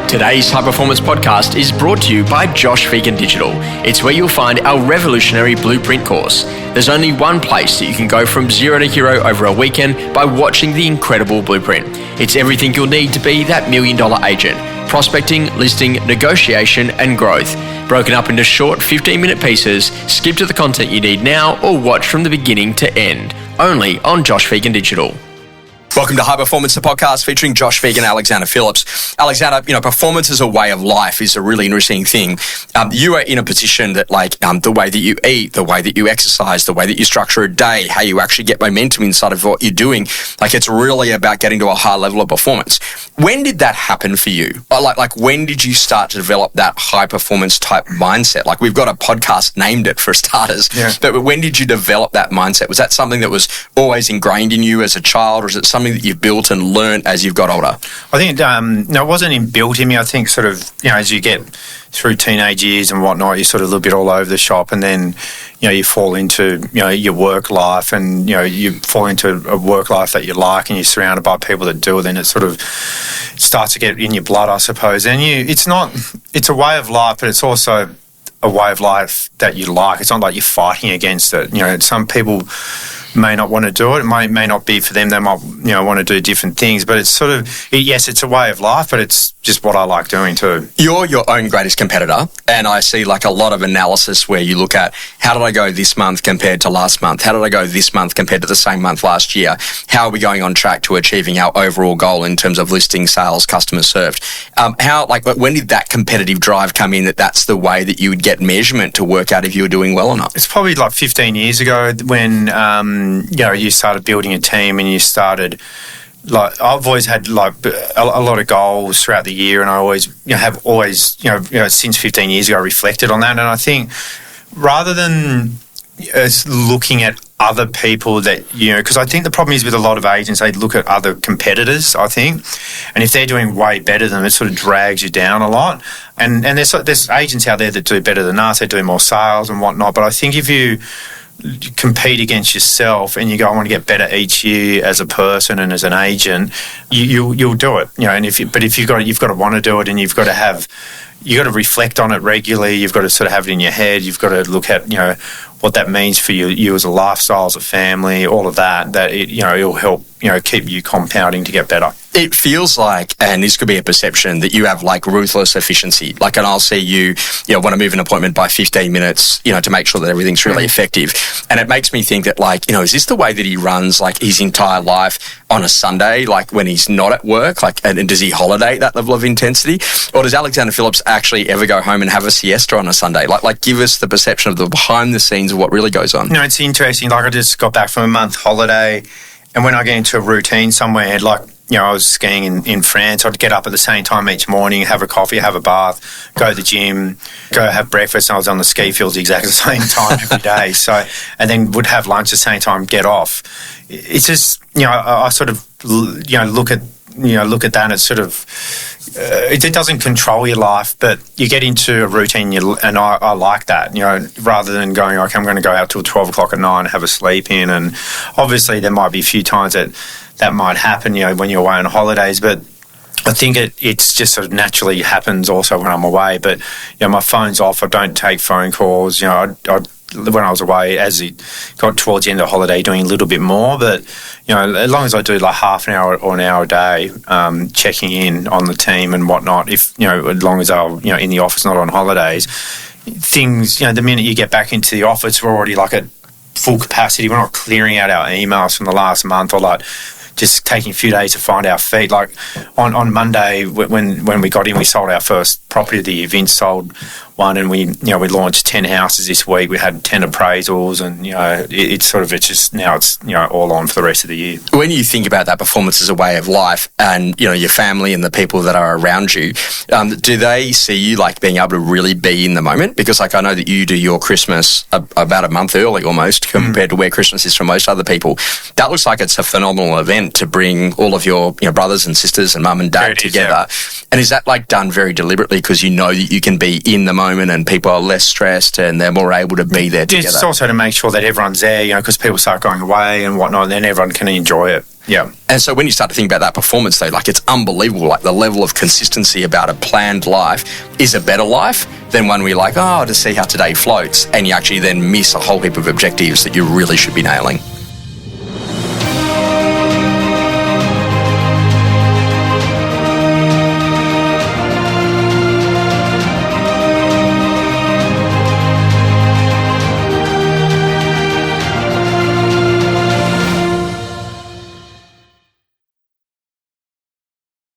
Today's High Performance Podcast is brought to you by Josh Phegan Digital. It's where you'll find our revolutionary blueprint course. There's only one place that you can go from zero to hero over a weekend by watching the incredible blueprint. It's everything you'll need to be that $1 million agent. Prospecting, listing, negotiation, and growth. Broken up into short 15-minute pieces, skip to the content you need now or watch from the beginning to end. Only on Josh Phegan Digital. Welcome to High Performance, the podcast featuring Josh Phegan and Alexander Phillips. Alexander, performance as a way of life is a really interesting thing. You are in a position that, the way that you eat, the way that you exercise, the way that you structure a day, how you actually get momentum inside of what you're doing, it's really about getting to a high level of performance. When did that happen for you? When did you start to develop that high performance type mindset? We've got a podcast named it for starters, but when did you develop that mindset? Was that something that was always ingrained in you as a child, or is it something that you've built and learned as you've got older? I think it wasn't inbuilt in me. I think as you get through teenage years and whatnot, you're sort of a little bit all over the shop, and then you fall into your work life, and you fall into a work life that you like, and you're surrounded by people that do it, then it sort of starts to get in your blood, I suppose. And it's a way of life, but it's also a way of life that you like. It's not like you're fighting against it. Some people may not want to do it. It may not be for them. They might want to do different things, but it's it's a way of life, but it's just what I like doing too. You're your own greatest competitor, and I see a lot of analysis where you look at how did I go this month compared to last month? How did I go this month compared to the same month last year? How are we going on track to achieving our overall goal in terms of listing, sales, customers served? When did that competitive drive come in, that's the way that you would get measurement to work out if you were doing well or not? It's probably 15 years ago when you started building a team, and you started. I've always had a lot of goals throughout the year, and I always have since 15 years ago reflected on that. And I think rather than looking at other people that because I think the problem is with a lot of agents, they look at other competitors, I think, and if they're doing way better than them, it sort of drags you down a lot. And there's agents out there that do better than us, they're doing more sales and whatnot. But I think if you compete against yourself and you go, I want to get better each year as a person and as an agent, you'll do it. And if you've got to want to do it, and you've got to reflect on it regularly. You've got to sort of have it in your head. You've got to look at what that means for you as a lifestyle, as a family, all of that. That it'll help keep you compounding to get better. It feels like, and this could be a perception, that you have ruthless efficiency. And I'll see you want to move an appointment by 15 minutes, to make sure that everything's really effective. And it makes me think that is this the way that he runs his entire life on a Sunday, when he's not at work? And does he holiday at that level of intensity? Or does Alexander Phillips actually ever go home and have a siesta on a Sunday? Give us the perception of the behind the scenes of what really goes on. It's interesting. I just got back from a month holiday, and when I get into a routine somewhere, I was skiing in France, I'd get up at the same time each morning, have a coffee, have a bath, go to the gym, go have breakfast, and I was on the ski fields exactly the same time every day. So, and then would have lunch the same time, get off. It's just, I sort of, look at that, and it's sort of, it doesn't control your life, but you get into a routine, and I like that, rather than going, okay, I'm going to go out till 12 o'clock at night and have a sleep in. And obviously there might be a few times that might happen, when you're away on holidays, but I think it's just sort of naturally happens also when I'm away. But, my phone's off. I don't take phone calls. When I was away, as it got towards the end of the holiday, doing a little bit more. But, as long as I do half an hour or an hour a day, checking in on the team and whatnot, if, as long as I'm, in the office, not on holidays, things, the minute you get back into the office, we're already at full capacity. We're not clearing out our emails from the last month, or just taking a few days to find our feet. On Monday, when we got in, we sold our first property of the year. Vince sold one, and we launched 10 houses this week. We had 10 appraisals, and it's all on for the rest of the year. When you think about that performance as a way of life, and your family and the people that are around you, do they see you being able to really be in the moment? Because I know that you do your Christmas about a month early almost compared to where Christmas is for most other people. That looks like it's a phenomenal event to bring all of your brothers and sisters and mum and dad together. And is that done very deliberately because that you can be in the moment and people are less stressed and they're more able to be there together? It's also to make sure that everyone's there, because people start going away and whatnot, and then everyone can enjoy it. Yeah. And so when you start to think about that performance, though, like, it's unbelievable. Like, the level of consistency about a planned life is a better life than one where you're like, oh, I'll just see how today floats, and you actually then miss a whole heap of objectives that you really should be nailing.